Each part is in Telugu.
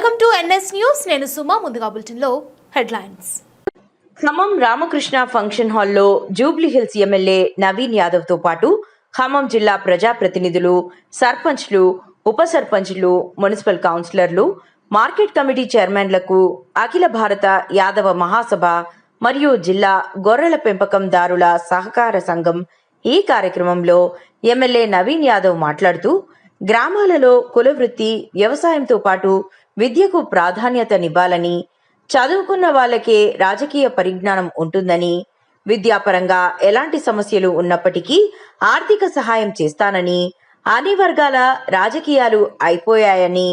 Welcome to NS news. నేను సుమా. ముందుగా బులెటిన్లో హెడ్లైన్స్. ఖమ్మం రామకృష్ణ ఫంక్షన్ హాల్లో జూబ్లీ హిల్స్ ఎమ్మెల్యే నవీన్ యాదవ్తో పాటు ఖమ్మం జిల్లా ప్రజాప్రతినిధులు, సర్పంచ్లు, ఉప సర్పంచ్లు, మున్సిపల్ కౌన్సిలర్లు, మార్కెట్ కమిటీ చైర్మన్లకు అఖిల భారత యాదవ మహాసభ మరియు జిల్లా గొర్రెల పెంపకందారుల సహకార సంఘం ఈ కార్యక్రమంలో ఎమ్మెల్యే నవీన్ యాదవ్ మాట్లాడుతూ, గ్రామాలలో కులవృత్తి, వ్యవసాయంతో పాటు విద్యకు ప్రాధాన్యతనివ్వాలని, చదువుకున్న వాళ్ళకే రాజకీయ పరిజ్ఞానం ఉంటుందని, విద్యాపరంగా ఎలాంటి సమస్యలు ఉన్నప్పటికీ ఆర్థిక సహాయం చేస్తానని, అన్ని వర్గాల రాజకీయాలు అయిపోయాయని,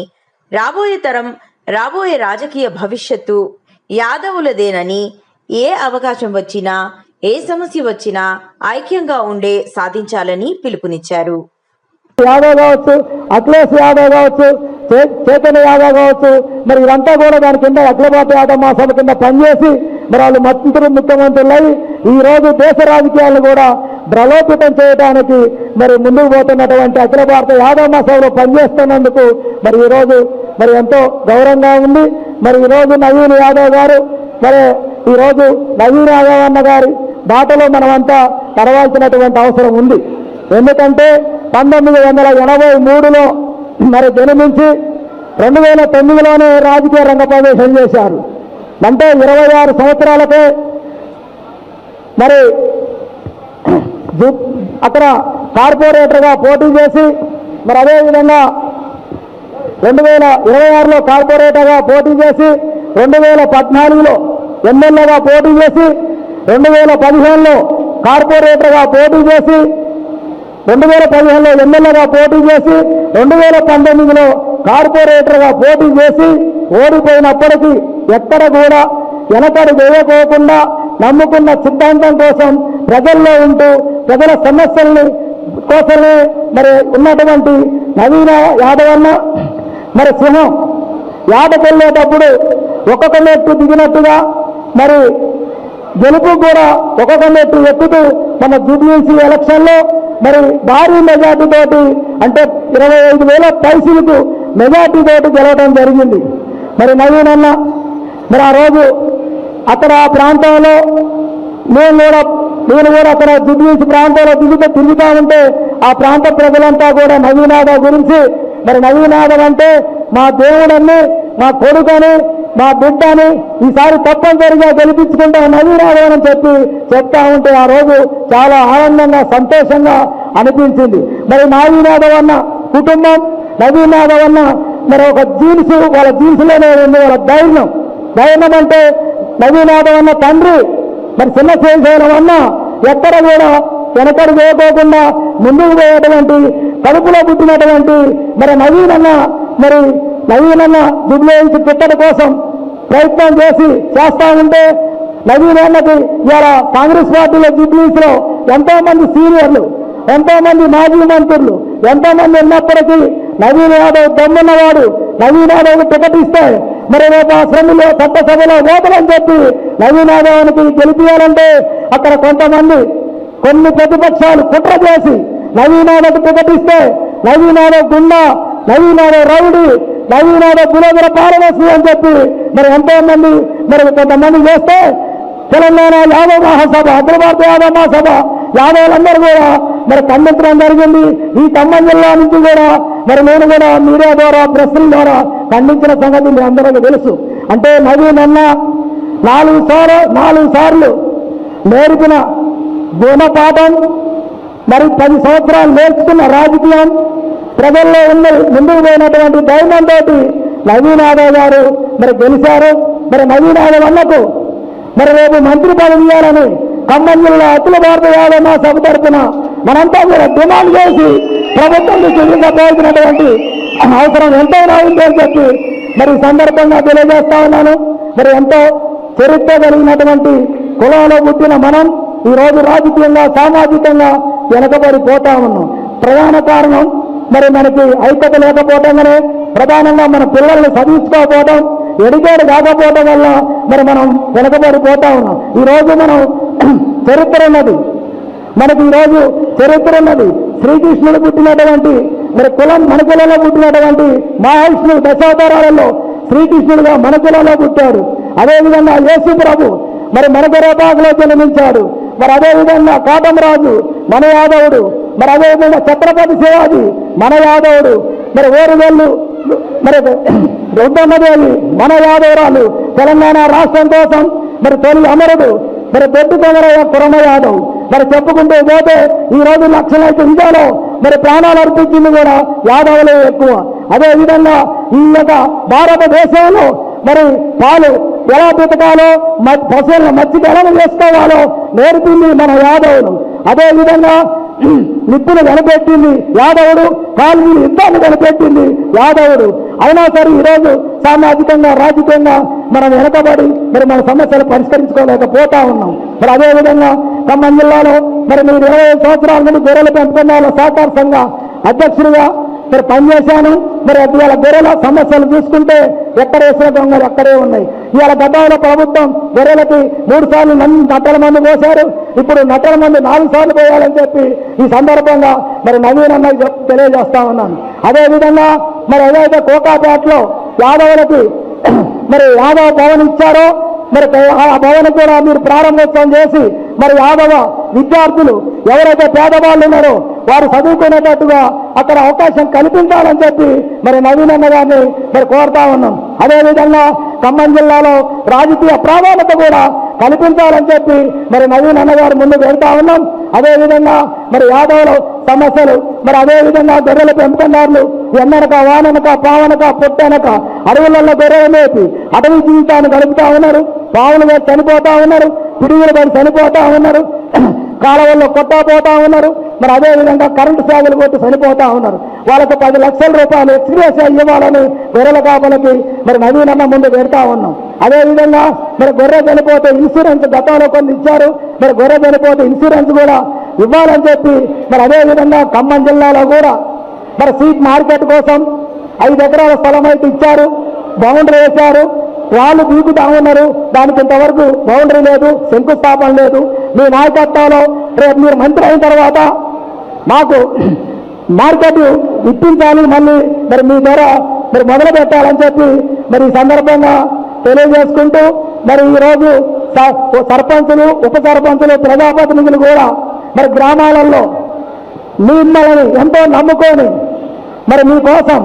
రాబోయే తరం, రాబోయే రాజకీయ భవిష్యత్తు యాదవులదేనని, ఏ అవకాశం వచ్చినా, ఏ సమస్య వచ్చినా ఐక్యంగా ఉండే సాధించాలని పిలుపునిచ్చారు. యాదవ్ కావచ్చు, అఖిలేష్ యాదవ్ కావచ్చు, చైతన్య యాదవ్ కావచ్చు, మరి ఇదంతా కూడా దాని కింద అఖిల భారత యాదవ్ మహాసభ కింద పనిచేసి మరి వాళ్ళు ముఖ్యమంత్రులై ఈ రోజు దేశ రాజకీయాలను కూడా బలోపేతం చేయడానికి మరి ముందుకు పోతున్నటువంటి అఖిల భారత యాదవ్ మహాసభలో పనిచేస్తున్నందుకు మరి ఈరోజు మరి ఎంతో గౌరవంగా ఉంది. మరి ఈరోజు నవీన్ యాదవ్ గారు మరి ఈరోజు నవీన్ యాదవ్ అన్న గారి బాటలో మనమంతా నడవాల్సినటువంటి అవసరం ఉంది. ఎందుకంటే 1983లో మరి జన్మించి 2009లోనే రాజకీయ రంగ ప్రవేశం చేశారు. అంటే 26 సంవత్సరాలకే మరి అక్కడ కార్పొరేటర్గా పోటీ చేసి మరి అదేవిధంగా 2026లో కార్పొరేటర్గా పోటీ చేసి 2014లో ఎమ్మెల్యేగా పోటీ చేసి 2015లో కార్పొరేటర్గా పోటీ చేసి 2015లో ఎమ్మెల్యేగా పోటీ చేసి 2019లో కార్పొరేటర్గా పోటీ చేసి ఓడిపోయినప్పటికీ ఎక్కడ కూడా వెనకడు వేయకోకుండా నమ్ముకున్న సిద్ధాంతం కోసం ప్రజల్లో ఉంటూ ప్రజల సమస్యల్ని కోసమే మరి ఉన్నటువంటి నవీన యాదవ్ అన్న మరి సింహం యాదకెళ్ళేటప్పుడు ఒక్కొక్క మెట్టు దిగినట్టుగా మరి గెలుపు కూడా ఒక్కొక్క మెట్టు ఎక్కుతూ మన జూబ్లీహిల్స్ ఎలక్షన్లో మరి భారీ మెజార్టీ తోటి అంటే 25,000 పైసలకు మెజార్టీ తోటి గెలవడం జరిగింది. మరి నవీన్ అన్న మరి ఆ రోజు అక్కడ ఆ ప్రాంతంలో నేను కూడా అక్కడ జూబ్లీహిల్స్ ప్రాంతంలో తిరుగుతూ ఉంటే ఆ ప్రాంత ప్రజలంతా కూడా నవీన్ యాదవ్ గురించి మరి నవీన్ యాదవ్ అంటే మా దేవుడని, మా కొడుకని, మా బిడ్డని ఈసారి తప్పనిసరిగా గెలిపించుకుంటాం నవీన్ యాదవ్ అని చెప్తా ఉంటే ఆ రోజు చాలా ఆనందంగా, సంతోషంగా అనిపించింది. మరి నవీన్ యాదవ్ అన్న కుటుంబం, నవీన్ యాదవ్ అన్న మరి ఒక జీన్స్, వాళ్ళ జీన్స్లోనే ఉంది వాళ్ళ ధైర్యం అంటే నవీన్ యాదవ్ అన్న తండ్రి మరి చిన్న శ్రీశైలం అన్న ఎక్కడ కూడా వెనకడు వేయకోకుండా ముందుకు పోయేటువంటి కడుపులో పుట్టినటువంటి మరి నవీన్ అన్న జూబ్లీహిల్స్ టికెట్ కోసం ప్రయత్నం చేస్తా ఉంటే నవీన్ అన్నకి ఇవాళ కాంగ్రెస్ పార్టీలో జూబ్లీహిల్స్లో ఎంతో మంది సీనియర్లు, ఎంతో మంది మాజీ మంత్రులు, ఎంతో మంది ఉన్నప్పటికీ నవీన్ యాదవ్ దమ్మున్నవాడు. నవీన్ యాదవ్ టికెట్ ఇస్తే మరి రేపు అసెంబ్లీలో చట్టసభలో ఓటలని చెప్పి నవీన్ యాదవ్కి గెలిపించాలంటే అక్కడ కొన్ని ప్రతిపక్షాలు కుట్ర చేసి నవీన్ యాదవ్ టికెట్ ఇస్తే నవీన్ యాదవ్ గుండా, నవీన్ యాదవ్ రౌడీ, నవీన్ యాదవ్ గులగుల పారవేసి అని చెప్పి మరి ఎంతో మంది మరి కొంతమంది చేస్తే తెలంగాణ యాదవ్ మహాసభ, అఖిల భారత యాదవ్ మహాసభ యాదవులందరూ కూడా మరి ఖండించడం జరిగింది. ఈ ఖమ్మం జిల్లా నుంచి కూడా మరి నేను కూడా మీడియా ద్వారా, ప్రెస్ల ద్వారా ఖండించిన సంగతి మీ అందరికీ తెలుసు. అంటే నవీన్ అన్న 4 సార్లు నేర్పిన గుణపాఠం మరి 10 సంవత్సరాలు నేర్చుకున్న రాజకీయం ప్రజల్లో ముందుకు పోయినటువంటి ధైర్యంతో నవీన్ యాదవ్ గారు మరి గెలిచారు. మరి నవీన్ యాదవ్ అన్నకు మరి రేపు మంత్రి పదవి ఇవ్వాలని ఖమ్మం జిల్లా అఖిల భారత యాదవ్ మహాసభ తరఫున మనంతా కూడా డిమాండ్ చేసి ప్రభుత్వం పోల్చినటువంటి అవసరం ఎంతైనా ఉందని చెప్పి మరి సందర్భంగా తెలియజేస్తా ఉన్నాను. మరి ఎంతో చరిత్ర కలిగినటువంటి కులంలో పుట్టిన మనం ఈరోజు రాజకీయంగా, సామాజికంగా వెనకబడిపోతా ఉన్నాం. ప్రధాన కారణం మరి మనకి ఐక్యత లేకపోవటంగానే, ప్రధానంగా మన పిల్లల్ని చదివించుకోకపోవడం, ఎడికేడు కాకపోవడం వల్ల మరి మనం వెనకబడిపోతా ఉన్నాం. ఈరోజు మనం చరిత్ర ఉన్నది, మనకి ఈరోజు చరిత్ర ఉన్నది. శ్రీకృష్ణుడు పుట్టినటువంటి మరి కులం మన కులంలో పుట్టినటువంటి మహావిష్ణువు దశావతారాలలో శ్రీకృష్ణుడుగా మన కులంలో పుట్టాడు. అదేవిధంగా యేసు ప్రభు మరి మన గొర్రెపాకలో జన్మించాడు. మరి అదేవిధంగా కాటమరాజు మన యాదవుడు. మరి అదేవిధంగా ఛత్రపతి శివాజీ మన యాదవుడు. మరి ఓరుగల్లు మరి రొడ్డమ్మదేవి మన యాదవరాలు. తెలంగాణ రాష్ట్రం కోసం మరి తొలి అమరుడు మరి దొడ్డు కొమరయ్య కురమ యాదవ్. మరి చెప్పుకుంటూ పోతే ఈ రోజు లక్షలైతే ఇండియాలో మరి ప్రాణాలు అర్పించింది కూడా యాదవులే ఎక్కువ. అదేవిధంగా ఈ యొక్క భారతదేశంలో మరి పాలు ఎలా పితకాలో పశువులను మచ్చికి ఎలా చేసుకోవాలో నేర్పింది మన యాదవులు. అదేవిధంగా నిప్పులు కనిపెట్టింది యాదవుడు, కాల్వీలు యుద్ధాన్ని కనిపెట్టింది యాదవుడు. అయినా సరే ఈరోజు సామాజికంగా రాజకీయంగా మనం వెనకబడి మరి మన సమస్యలు పరిష్కరించుకోలేకపోతా ఉన్నాం. మరి అదేవిధంగా ఖమ్మం జిల్లాలో మరి మీరు 25 సంవత్సరాల నుండి గొర్రెల పెంపకందారుల సహకార సంఘ అధ్యక్షుడిగా మరి పనిచేశాను. మరి ఇవాళ గొర్రెల సమస్యలు చూసుకుంటే ఎక్కడ వేసిన దొంగలు అక్కడే ఉన్నాయి. ఇవాళ గతంలో ప్రభుత్వం గొర్రెలకి 3 సార్లు నట్టల మందు పోశారు. ఇప్పుడు నట్టల మందు 4 సార్లు పోయాలని చెప్పి ఈ సందర్భంగా మరి నవీన్ అన్నకి తెలియజేస్తా ఉన్నాను. అదేవిధంగా మరి ఏదైతే కోకాపేటలో యాదవులకి మరి యాదవ భవన్ ఇచ్చారో మరి ఆ భవన్ కూడా మీరు ప్రారంభోత్సవం చేసి మరి యాదవ విద్యార్థులు ఎవరైతే పేదవాళ్ళు ఉన్నారో వారు చదువుకునేటట్టుగా అక్కడ అవకాశం కల్పించాలని చెప్పి మరి నవీన్ అన్న గారిని మరి కోరుతా ఉన్నాం. అదేవిధంగా ఖమ్మం జిల్లాలో రాజకీయ ప్రాధాన్యత కూడా కల్పించాలని చెప్పి మరి నవీన్ అన్న గారు ముందుకు వెళ్తా ఉన్నాం. అదేవిధంగా మరి యాదవుల సమస్యలు మరి అదేవిధంగా గొర్రెల పెంపకందారులు ఎన్ననక వాననక పావనక పొట్టనక అడవులలో గొర్రెలు మేపి అటవీ జీవితాన్ని గడుపుతా ఉన్నారు. పావులు వేసి చనిపోతా ఉన్నారు, పిడుగులు పడి చనిపోతా ఉన్నారు, కాలువల్లో కొట్టపోతా ఉన్నారు. మరి అదేవిధంగా కరెంటు సేవలు కొట్టి చనిపోతా ఉన్నారు. వాళ్ళకు 10 లక్షల రూపాయలు ఎక్స్గ్రేస్ ఇవ్వాలని గొర్రెల కాపలకి మరి నవీనన్న ముందు పెడతా ఉన్నాం. అదేవిధంగా మరి గొర్రె చనిపోతే ఇన్సూరెన్స్ గతంలో కొన్ని ఇచ్చారు. మరి గొర్రె చనిపోతే ఇన్సూరెన్స్ కూడా ఇవ్వాలని చెప్పి మరి అదేవిధంగా ఖమ్మం జిల్లాలో కూడా మరి సీట్ మార్కెట్ కోసం 5 ఎకరాల స్థలం అయితే ఇచ్చారు, బౌండరీ వేశారు. వాళ్ళు బీకుతా ఉన్నారు. దానికి ఇంతవరకు బౌండరీ లేదు, శంకుస్థాపన లేదు. మీ నాయకత్వంలో రేపు మీరు మంత్రి అయిన తర్వాత మాకు మార్కెట్ ఇప్పించాలి, మళ్ళీ మరి మీ ద్వారా మరి మొదలు పెట్టాలని చెప్పి మరి ఈ సందర్భంగా తెలియజేసుకుంటూ మరి ఈరోజు సర్పంచులు, ఉప సర్పంచులు, ప్రజాప్రతినిధులు కూడా మరి గ్రామాలలో మిమ్మల్ని ఎంతో నమ్ముకొని మరి మీకోసం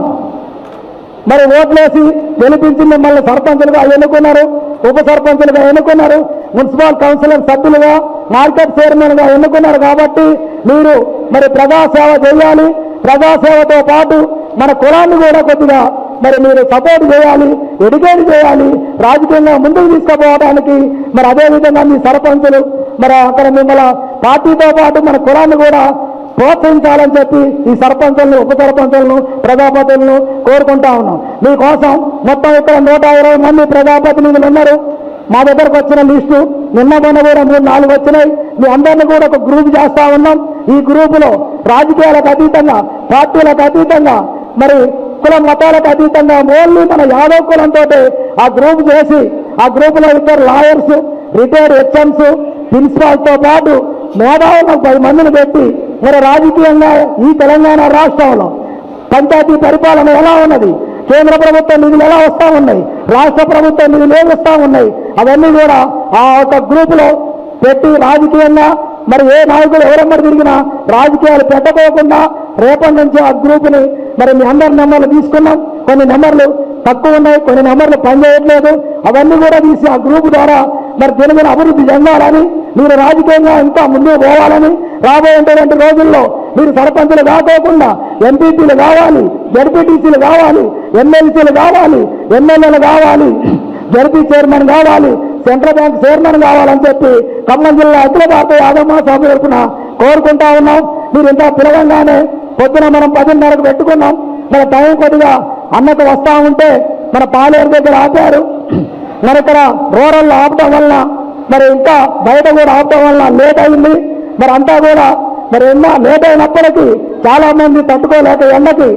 మరి ఓట్లేసి గెలిపించి మిమ్మల్ని సర్పంచులుగా ఎన్నుకున్నారు, ఉప సర్పంచులుగా ఎన్నుకున్నారు, మున్సిపల్ కౌన్సిలర్ సభ్యులుగా, మార్కెట్ చైర్మన్గా ఎన్నుకున్నారు. కాబట్టి మీరు మరి ప్రజాసేవ చేయాలి. ప్రజాసేవతో పాటు మన కులాన్ని కూడా కొద్దిగా మరి మీరు సపోర్ట్ చేయాలి, ఎడ్యుకేట్ చేయాలి, రాజకీయంగా ముందుకు తీసుకుపోవడానికి. మరి అదేవిధంగా మీ సర్పంచులు మరి అక్కడ మిమ్మల్ని పార్టీతో పాటు మన కులాన్ని కూడా ప్రోత్సహించాలని చెప్పి ఈ సర్పంచులను, ఉప సర్పంచులను, ప్రజాప్రతినిధులను కోరుకుంటా ఉన్నాం. మీకోసం మొత్తం ఇక్కడ 120 మంది ప్రజాప్రతినిధులు ఉన్నారు. మా దగ్గరకు వచ్చిన లిస్టు నిన్న మొన్న కూడా 3-4 వచ్చినాయి. మీ అందరినీ కూడా ఒక గ్రూప్ చేస్తా ఉన్నాం. ఈ గ్రూపులో రాజకీయాలకు అతీతంగా, పార్టీలకు అతీతంగా, మరి కుల మతాలకు అతీతంగా ఓన్లీ మన యాదవ్ కులంతో ఆ గ్రూప్ చేసి ఆ గ్రూపులో 2 లాయర్స్, రిటైర్డ్ హెచ్ఎంస్, ప్రిన్సిపాల్తో పాటు మేధావులను 10 మందిని పెట్టి మరి రాజకీయంగా ఈ తెలంగాణ రాష్ట్రంలో పంచాయతీ పరిపాలన ఎలా ఉన్నది, కేంద్ర ప్రభుత్వ నిధులు ఎలా వస్తూ ఉన్నాయి, రాష్ట్ర ప్రభుత్వ నిధులు ఏమి వస్తూ ఉన్నాయి, అవన్నీ కూడా ఆ ఒక గ్రూపులో పెట్టి రాజకీయంగా మరి ఏ నాయకులు ఎవరెమ్మరు తిరిగినా రాజకీయాలు పెట్టకోకుండా రేపటి నుంచి ఆ గ్రూపుని మరి మీ అందరి నెంబర్లు తీసుకున్నాం. కొన్ని నెంబర్లు తక్కువ ఉన్నాయి, కొన్ని నెంబర్లు పనిచేయట్లేదు. అవన్నీ కూడా తీసి ఆ గ్రూప్ ద్వారా మరి దీని అభివృద్ధి చెందాలని, మీరు రాజకీయంగా ఇంకా ముందుకు పోవాలని, రాబోయేటువంటి రోజుల్లో మీరు సర్పంచులు కాకోకుండా ఎంపీపీలు కావాలి, జడ్పీటీసీలు కావాలి, ఎమ్మెల్సీలు కావాలి, ఎమ్మెల్యేలు కావాలి, జడ్పీ చైర్మన్ కావాలి, సెంట్రల్ బ్యాంక్ చైర్మన్ కావాలని చెప్పి ఖమ్మం జిల్లా అఖిల భారత యాదవ సభ తరఫున కోరుకుంటా ఉన్నాం. మీరు ఇంత పిలవంగానే పొద్దున మనం 10:30కు పెట్టుకున్నాం. మన టైం కొద్దిగా అన్నకు వస్తూ ఉంటే మన పాలేరు దగ్గర ఆపారు. మరి ఇక్కడ రూరల్లో ఆపడం వలన మరి ఇంకా బయట కూడా ఆపడం వలన లేట్ అయింది. మరి అంతా కూడా మరి ఎన్నో లేట్ అయినప్పటికీ చాలా మంది తట్టుకోలేక ఎండకి,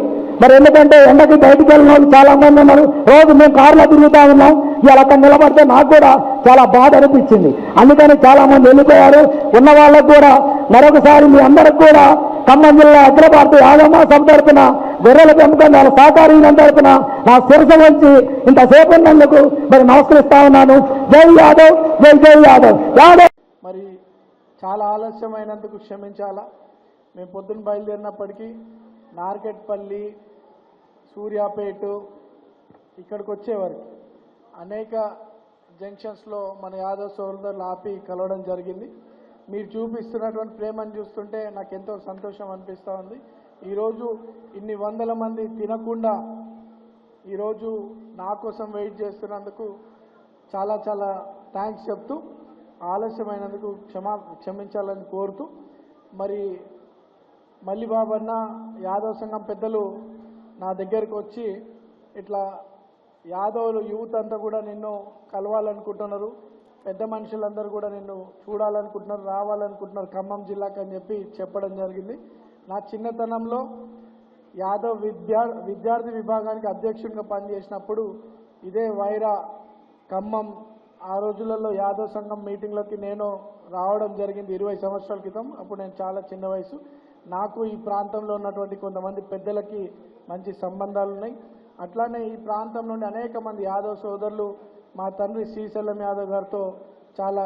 మరి ఎందుకంటే ఎండకి బయటికి వెళ్ళిన వాళ్ళు చాలా మంది ఉన్నారు. రోజు మేము కారులో తిరుగుతూ ఉన్నాం. ఇలా అక్కడ నిలబడితే నాకు కూడా చాలా బాధ అనిపించింది. అందుకని చాలా మంది వెళ్ళిపోయారు. ఉన్న వాళ్ళకు కూడా మరొకసారి మీ అందరికి కూడా ఖమ్మం జిల్లా అఖిల భారత యాదవ సభ తరఫున గొర్రెల పెంపకం వాళ్ళ సహకారం తరపున నా శిరస వంచి ఇంతసేపు ఉన్నందుకు మరి నమస్కరిస్తా ఉన్నాను. జై యాదవ్, జై జై యాదవ్. యాదవ్. మరి చాలా ఆలస్యమైనందుకు క్షమించాలా. మేము పొద్దున్న బయలుదేరినప్పటికీ నార్కెట్పల్లి, సూర్యాపేట ఇక్కడికి వచ్చేవారికి అనేక జంక్షన్స్లో మన యాదవ్ సోదరులు ఆపి కలవడం జరిగింది. మీరు చూపిస్తున్నటువంటి ప్రేమను చూస్తుంటే నాకు ఎంతో సంతోషం అనిపిస్తూ ఉంది. ఈరోజు ఇన్ని వందల మంది తినకుండా ఈరోజు నా కోసం వెయిట్ చేస్తున్నందుకు చాలా చాలా థ్యాంక్స్ చెప్తూ ఆలస్యమైనందుకు క్షమించాలని కోరుతూ మరి మల్లి బాబన్న యాదవ్ సంఘం పెద్దలు నా దగ్గరికి వచ్చి ఇట్లా యాదవులు యూత్ అంతా కూడా నిన్ను కలవాలనుకుంటున్నారు, పెద్ద మనుషులందరూ కూడా నిన్ను చూడాలనుకుంటున్నారు, రావాలనుకుంటున్నారు ఖమ్మం జిల్లాకు అని చెప్పడం జరిగింది. నా చిన్నతనంలో యాదవ్ విద్యార్థి విభాగానికి అధ్యక్షుడిగా పనిచేసినప్పుడు ఇదే వైరా ఖమ్మం ఆ రోజులలో యాదవ్ సంఘం మీటింగ్లకి నేను రావడం జరిగింది 20 సంవత్సరాల క్రితం. అప్పుడు నేను చాలా చిన్న వయసు. నాకు ఈ ప్రాంతంలో ఉన్నటువంటి కొంతమంది పెద్దలకి మంచి సంబంధాలు ఉన్నాయి. అట్లానే ఈ ప్రాంతం నుండి అనేక మంది యాదవ్ సోదరులు మా తండ్రి శ్రీశైలం యాదవ్ గారితో చాలా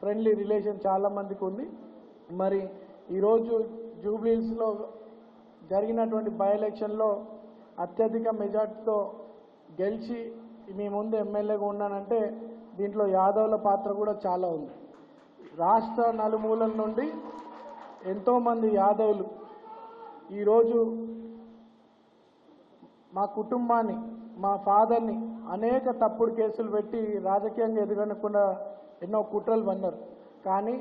ఫ్రెండ్లీ రిలేషన్ చాలా మందికి ఉంది. మరి ఈరోజు జూబ్లీహిల్స్లో జరిగినటువంటి బై ఎలక్షన్లో అత్యధిక మెజార్టీతో గెలిచి మీ ముందు ఎమ్మెల్యేగా ఉన్నానంటే దీంట్లో యాదవుల పాత్ర కూడా చాలా ఉంది. రాష్ట్ర నలుమూలల నుండి ఎంతోమంది యాదవులు ఈరోజు మా కుటుంబాన్ని, మా ఫాదర్ని అనేక తప్పుడు కేసులు పెట్టి రాజకీయంగా ఎదగనకుండా ఎన్నో కుట్రలు పన్నారు. కానీ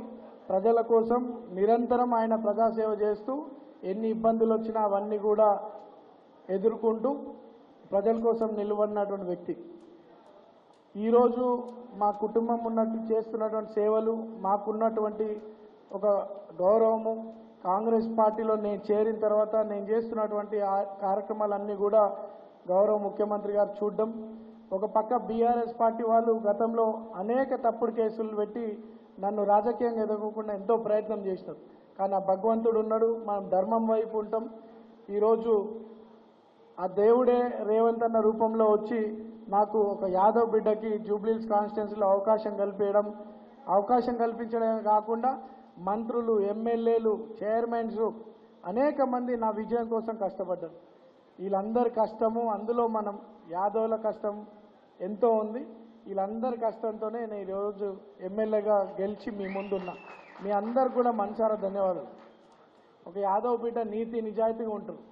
ప్రజల కోసం నిరంతరం ఆయన ప్రజాసేవ చేస్తూ ఎన్ని ఇబ్బందులు వచ్చినా అవన్నీ కూడా ఎదుర్కొంటూ ప్రజల కోసం నిలబడినటువంటి వ్యక్తి. ఈరోజు మా కుటుంబం చేస్తున్నటువంటి సేవలు, మాకున్నటువంటి ఒక గౌరవము, కాంగ్రెస్ పార్టీలో నేను చేరిన తర్వాత నేను చేస్తున్నటువంటి కార్యక్రమాలన్నీ కూడా గౌరవ ముఖ్యమంత్రి గారు చూడడం, ఒక పక్క బీఆర్ఎస్ పార్టీ వాళ్ళు గతంలో అనేక తప్పుడు కేసులు పెట్టి నన్ను రాజకీయంగా ఎదగకుండా ఎంతో ప్రయత్నం చేసినారు. కానీ ఆ భగవంతుడు ఉన్నాడు, మనం ధర్మం వైపు ఉంటాం. ఈరోజు ఆ దేవుడే రేవంత్ అన్న రూపంలో వచ్చి నాకు ఒక యాదవ్ బిడ్డకి జూబ్లీహిల్స్ కాన్స్టిట్యున్సీలో అవకాశం కల్పించడమే కాకుండా మంత్రులు, ఎమ్మెల్యేలు, చైర్మన్స్ అనేక మంది నా విజయం కోసం కష్టపడ్డారు. వీళ్ళందరి కష్టము, అందులో మనం యాదవుల కష్టం ఎంతో ఉంది. వీళ్ళందరి కష్టంతోనే నేను ఈరోజు ఎమ్మెల్యేగా గెలిచి మీ ముందున్నా. మీ అందరు కూడా మనసారా ధన్యవాదాలు. ఒక యాదవ్ బిడ్డ నీతి నిజాయితీగా ఉంటారు.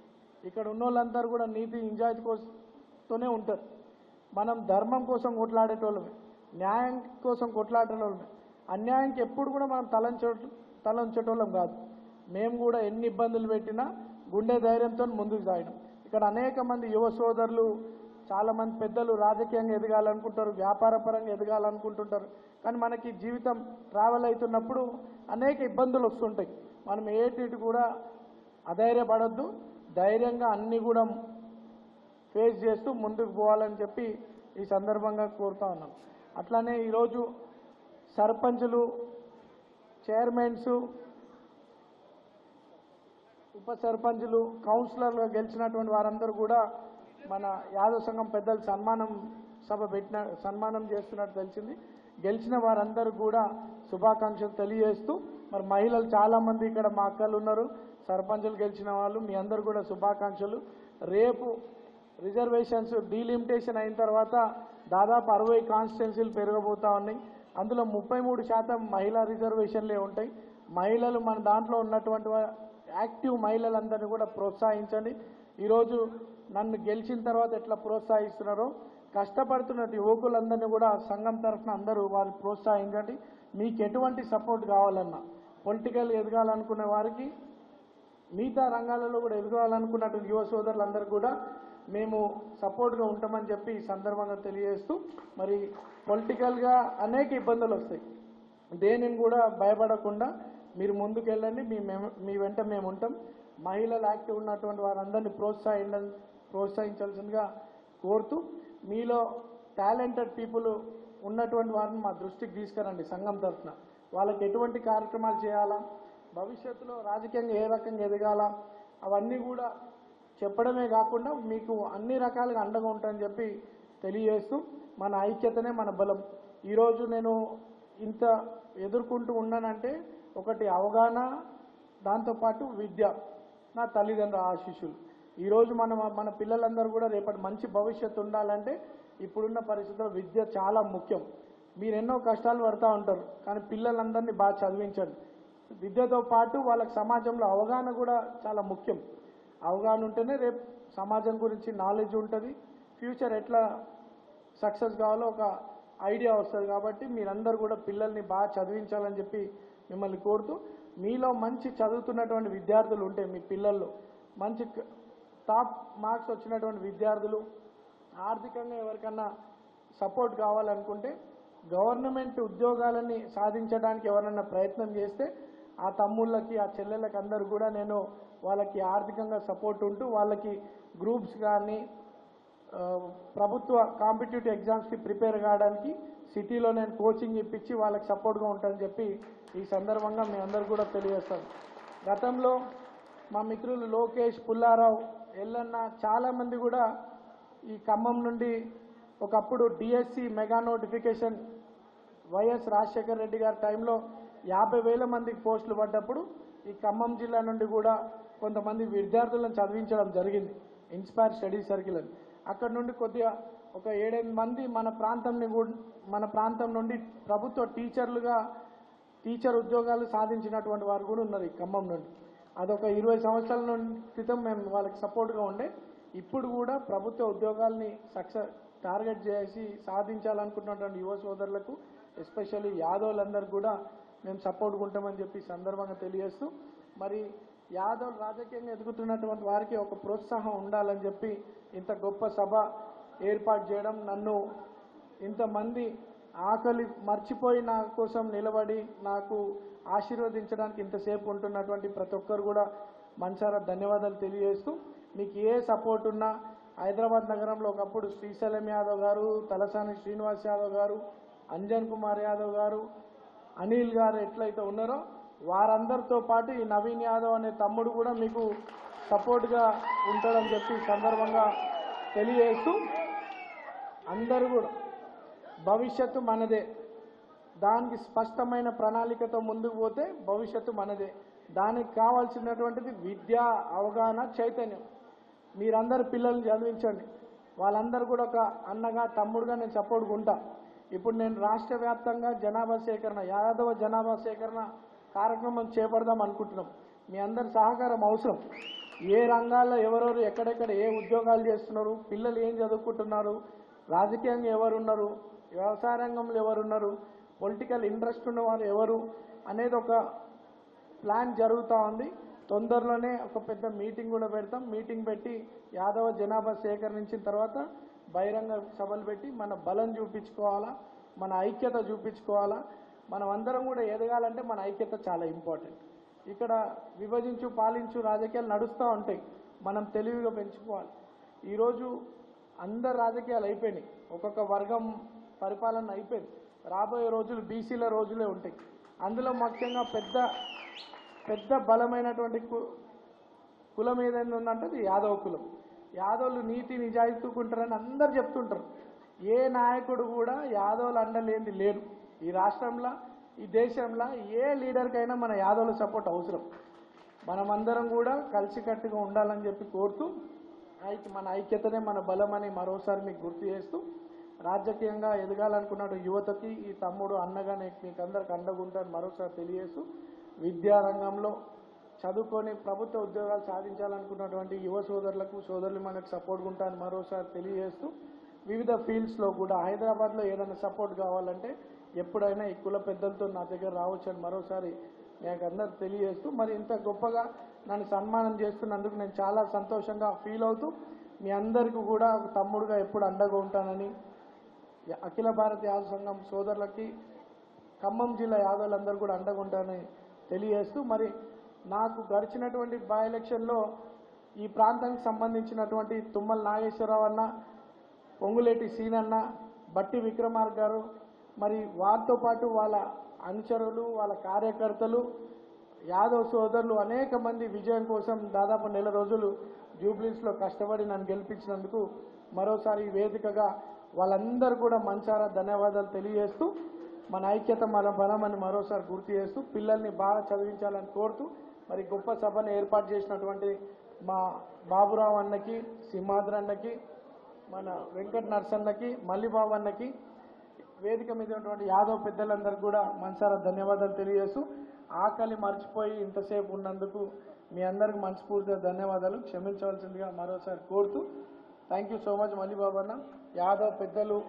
ఇక్కడ ఉన్న వాళ్ళందరూ కూడా నీతి నిజాయితీ కోసంతోనే ఉంటారు. మనం ధర్మం కోసం కొట్లాడేటోళ్ళమే, న్యాయం కోసం కొట్లాడేటోళ్ళమే. అన్యాయంకి ఎప్పుడు కూడా మనం తల ఉంచేటోళ్ళం కాదు. మేము కూడా ఎన్ని ఇబ్బందులు పెట్టినా గుండె ధైర్యంతో ముందుకు సాగడం. ఇక్కడ అనేక మంది యువ సోదరులు, చాలామంది పెద్దలు రాజకీయంగా ఎదగాలనుకుంటారు, వ్యాపారపరంగా ఎదగాలనుకుంటుంటారు. కానీ మనకి జీవితం ట్రావెల్ అవుతున్నప్పుడు అనేక ఇబ్బందులు వస్తుంటాయి. మనం ఏటిటి కూడా అధైర్యపడొద్దు, ధైర్యంగా అన్నీ కూడా ఫేస్ చేస్తూ ముందుకు పోవాలని చెప్పి ఈ సందర్భంగా కోరుతా ఉన్నాను. అట్లానే ఈరోజు సర్పంచులు, చైర్మన్స్, ఉప సర్పంచులు, కౌన్సిలర్లుగా గెలిచినటువంటి వారందరూ కూడా మన యాదవ్ సంఘం పెద్దలు సన్మానం చేస్తున్నట్టు తెలిసింది. గెలిచిన వారందరూ కూడా శుభాకాంక్షలు తెలియజేస్తూ, మరి మహిళలు చాలామంది ఇక్కడ మా అక్కలు ఉన్నారు, సర్పంచులు గెలిచిన వాళ్ళు, మీ అందరూ కూడా శుభాకాంక్షలు. రేపు రిజర్వేషన్స్ డీలిమిటేషన్ అయిన తర్వాత దాదాపు 60 కాన్స్టిట్యున్సీలు పెరగబోతా ఉన్నాయి. అందులో 33% మహిళా రిజర్వేషన్లే ఉంటాయి. మహిళలు మన దాంట్లో ఉన్నటువంటి యాక్టివ్ మహిళలందరినీ కూడా ప్రోత్సహించండి. ఈరోజు నన్ను గెలిచిన తర్వాత ఎట్లా ప్రోత్సహిస్తున్నారో కష్టపడుతున్న యువకులందరినీ కూడా సంఘం తరఫున అందరూ వారిని ప్రోత్సహించండి. మీకు ఎటువంటి సపోర్ట్ కావాలన్నా, పొలిటికల్ ఎదగాలనుకునే వారికి, మిగతా రంగాలలో కూడా ఎదగాలనుకున్నటువంటి యువ సోదరులందరూ కూడా మేము సపోర్ట్గా ఉంటామని చెప్పి ఈ సందర్భంగా తెలియజేస్తూ, మరి పొలిటికల్గా అనేక ఇబ్బందులు వస్తాయి, దేనిని కూడా భయపడకుండా మీరు ముందుకెళ్ళండి. మీ వెంట మేము ఉంటాం. మహిళలు యాక్టివ్ ఉన్నటువంటి వారందరినీ ప్రోత్సహించాల్సిందిగా కోరుతూ, మీలో టాలెంటెడ్ పీపుల్ ఉన్నటువంటి వారిని మా దృష్టికి తీసుకురండి. సంఘం తరఫున వాళ్ళకి ఎటువంటి కార్యక్రమాలు చేయాలా, భవిష్యత్తులో రాజకీయంగా ఏ రకంగా ఎదగాల, అవన్నీ కూడా చెప్పడమే కాకుండా మీకు అన్ని రకాలుగా అండగా ఉంటానని చెప్పి తెలియజేస్తూ మన ఐక్యతనే మన బలం. ఈరోజు నేను ఇంత ఎదుర్కొంటూ ఉన్నానంటే ఒకటి అవగాహన, దాంతోపాటు విద్య, నా తల్లిదండ్రుల ఆశీస్సులు. ఈరోజు మన పిల్లలందరూ కూడా రేపటి మంచి భవిష్యత్తు ఉండాలంటే ఇప్పుడున్న పరిస్థితుల్లో విద్య చాలా ముఖ్యం. మీరు ఎన్నో కష్టాలు పడుతూ ఉంటారు, కానీ పిల్లలందరినీ బాగా చదివించండి. విద్యతో పాటు వాళ్ళకి సమాజంలో అవగాహన కూడా చాలా ముఖ్యం. అవగాహన ఉంటేనే రేపు సమాజం గురించి నాలెడ్జ్ ఉంటుంది, ఫ్యూచర్ ఎట్లా సక్సెస్ కావాలో ఒక ఐడియా వస్తుంది. కాబట్టి మీరందరూ కూడా పిల్లల్ని బాగా చదివించాలని చెప్పి మిమ్మల్ని కోరుతూ, మీలో మంచి చదువుతున్నటువంటి విద్యార్థులు ఉంటే, మీ పిల్లల్లో మంచి టాప్ మార్క్స్ వచ్చినటువంటి విద్యార్థులు ఆర్థికంగా ఎవరికన్నా సపోర్ట్ కావాలనుకుంటే, గవర్నమెంట్ ఉద్యోగాలని సాధించడానికి ఎవరన్నా ప్రయత్నం చేస్తే ఆ తమ్ముళ్ళకి, ఆ చెల్లెళ్ళకి అందరూ కూడా నేను వాళ్ళకి ఆర్థికంగా సపోర్ట్ ఉంటూ వాళ్ళకి గ్రూప్స్ కానీ ప్రభుత్వ కాంపిటేటివ్ ఎగ్జామ్స్కి ప్రిపేర్ కావడానికి సిటీలో నేను కోచింగ్ ఇప్పించి వాళ్ళకి సపోర్ట్గా ఉంటానని చెప్పి ఈ సందర్భంగా మీ అందరూ కూడా తెలియజేస్తాను. గతంలో మా మిత్రులు లోకేష్, పుల్లారావు, ఎల్లన్న చాలామంది కూడా ఈ ఖమ్మం నుండి ఒకప్పుడు DSC mega notification YS Rajasekhara Reddy గారి టైంలో 50,000 మందికి పోస్టులు పడ్డప్పుడు ఈ ఖమ్మం జిల్లా నుండి కూడా కొంతమంది విద్యార్థులను చదివించడం జరిగింది, ఇన్స్పైర్ స్టడీ సర్కిల్ అని. అక్కడ నుండి కొద్దిగా ఒక 7-8 మంది మన ప్రాంతం నుండి ప్రభుత్వ టీచర్ ఉద్యోగాలు సాధించినటువంటి వారు కూడా ఉన్నారు ఈ ఖమ్మం నుండి. అదొక 20 సంవత్సరాల క్రితం మేము వాళ్ళకి సపోర్ట్గా ఉండే. ఇప్పుడు కూడా ప్రభుత్వ ఉద్యోగాల్ని టార్గెట్ చేసి సాధించాలనుకుంటున్నటువంటి యువ సోదరులకు, ఎస్పెషల్లీ యాదవులందరూ కూడా మేము సపోర్ట్గా ఉంటామని చెప్పి సందర్భంగా తెలియజేస్తూ, మరి యాదవ్ రాజకీయంగా ఎదుగుతున్నటువంటి వారికి ఒక ప్రోత్సాహం ఉండాలని చెప్పి ఇంత గొప్ప సభ ఏర్పాటు చేయడం, నన్ను ఇంతమంది ఆకలి మర్చిపోయి నా కోసం నిలబడి నాకు ఆశీర్వదించడానికి ఇంతసేపు ఉంటున్నటువంటి ప్రతి ఒక్కరు కూడా మనసారా ధన్యవాదాలు తెలియజేస్తూ, మీకు ఏ సపోర్ట్ ఉన్నా హైదరాబాద్ నగరంలో ఒకప్పుడు శ్రీశైలం యాదవ్ గారు, తలసాని శ్రీనివాస్ యాదవ్ గారు, అంజన్ కుమార్ యాదవ్ గారు, అనిల్ గారు ఎట్లయితే ఉన్నారో వారందరితో పాటు ఈ నవీన్ యాదవ్ అనే తమ్ముడు కూడా మీకు సపోర్ట్గా ఉంటాడని చెప్పి సందర్భంగా తెలియజేస్తూ, అందరూ కూడా భవిష్యత్తు మనదే, దానికి స్పష్టమైన ప్రణాళికతో ముందుకు పోతే భవిష్యత్తు మనదే. దానికి కావాల్సినటువంటిది విద్య, అవగాహన, చైతన్యం. మీరందరూ పిల్లల్ని చదివించండి. వాళ్ళందరూ కూడా ఒక అన్నగా, తమ్ముడుగా నేను సపోర్ట్గా ఉంటా. ఇప్పుడు నేను రాష్ట్ర వ్యాప్తంగా జనాభా సేకరణ, యాదవ జనాభా సేకరణ కార్యక్రమం చేపడదాం అనుకుంటున్నాం. మీ అందరి సహకారం అవసరం. ఏ రంగాల్లో ఎవరెవరు ఎక్కడెక్కడ ఏ ఉద్యోగాలు చేస్తున్నారు, పిల్లలు ఏం చదువుకుంటున్నారు, రాజకీయంగా ఎవరున్నారు, వ్యవసాయ రంగంలో ఎవరున్నారు, పొలిటికల్ ఇంట్రెస్ట్ ఉన్నవారు ఎవరు అనేది ఒక ప్లాన్ జరుగుతూ ఉంది. తొందరలోనే ఒక పెద్ద మీటింగ్ కూడా పెడతాం. మీటింగ్ పెట్టి యాదవ జనాభా సేకరించిన తర్వాత బహిరంగ సభలు పెట్టి మన బలం చూపించుకోవాలా, మన ఐక్యత చూపించుకోవాలా. మనం అందరం కూడా ఎదగాలంటే మన ఐక్యత చాలా ఇంపార్టెంట్. ఇక్కడ విభజించు పాలించు రాజకీయాలు నడుస్తూ ఉంటాయి, మనం తెలివిగా పెంచుకోవాలి. ఈరోజు అందరు రాజకీయాలు అయిపోయినాయి, ఒక్కొక్క వర్గం పరిపాలన అయిపోయింది. రాబోయే రోజులు బీసీల రోజులే ఉంటాయి. అందులో ముఖ్యంగా పెద్ద బలమైనటువంటి కులం ఏదైనా ఉందంటే అది యాదవ కులం. యాదవులు నీతి నిజాయితీకుంటారని అందరు చెప్తుంటారు. ఏ నాయకుడు కూడా యాదవులు అండలేంది లేరు. ఈ రాష్ట్రంలో, ఈ దేశంలో ఏ లీడర్కైనా మన యాదవుల సపోర్ట్ అవసరం. మనమందరం కూడా కలిసికట్టుగా ఉండాలని చెప్పి కోరుతూ, మన ఐక్యతనే మన బలం అని మరోసారి మీకు గుర్తు చేస్తూ, రాజకీయంగా ఎదగాలనుకున్న యువతకి ఈ తమ్ముడు అన్నగా మీకు అందరికి అండగా ఉంటాను మరోసారి తెలియజేస్తూ, విద్యారంగంలో చదువుకొని ప్రభుత్వ ఉద్యోగాలు సాధించాలనుకున్నటువంటి యువ సోదరులకు, సోదరులు మనకు సపోర్ట్గా ఉంటాను మరోసారి తెలియజేస్తూ, వివిధ ఫీల్డ్స్లో కూడా హైదరాబాద్లో ఏదైనా సపోర్ట్ కావాలంటే ఎప్పుడైనా ఈ కుల పెద్దలతో నా దగ్గర రావచ్చని మరోసారి నాకు అందరికి తెలియజేస్తూ, మరి ఇంత గొప్పగా నన్ను సన్మానం చేస్తున్నందుకు నేను చాలా సంతోషంగా ఫీల్ అవుతూ, మీ అందరికీ కూడా ఒక తమ్ముడుగా ఎప్పుడు అండగా ఉంటానని అఖిల భారత యాదవ సంఘం సోదరులకి, ఖమ్మం జిల్లా యాదవులందరూ కూడా అండగా ఉంటానని తెలియజేస్తూ, మరి నాకు గడిచినటువంటి బై ఎలక్షన్లో ఈ ప్రాంతానికి సంబంధించినటువంటి తుమ్మల నాగేశ్వరరావు అన్న, పొంగులేటి సీనన్న, బట్టి విక్రమార్క గారు, మరి వారితో పాటు వాళ్ళ అనుచరులు, వాళ్ళ కార్యకర్తలు, యాదవ్ సోదరులు అనేక మంది విజయం కోసం దాదాపు నెల రోజులు జూబ్లీస్లో కష్టపడి నన్ను గెలిపించినందుకు మరోసారి ఈ వేదికగా వాళ్ళందరూ కూడా మనసారా ధన్యవాదాలు తెలియజేస్తూ మన ఐక్యత మన బలం అని మరోసారి గుర్తు చేస్తూ పిల్లల్ని బాగా చదివించాలని కోరుతూ మరి గొప్ప సభను ఏర్పాటు చేసినటువంటి మా బాబురావు అన్నకి, సింహాద్రి అన్నకి, మన వెంకట నర్సన్నకి, మల్లిబాబు అన్నకి, వేదిక మీద ఉన్నటువంటి యాదవ్ పెద్దలందరికీ కూడా మనసారా ధన్యవాదాలు తెలియజేస్తూ ఆకలి మర్చిపోయి ఇంతసేపు ఉన్నందుకు మీ అందరికి మనస్ఫూర్తిగా ధన్యవాదాలు, క్షమించవలసిందిగా మరోసారి కోరుతూ thank you so much Mallibabu అన్న. యాదవ్ పెద్దలు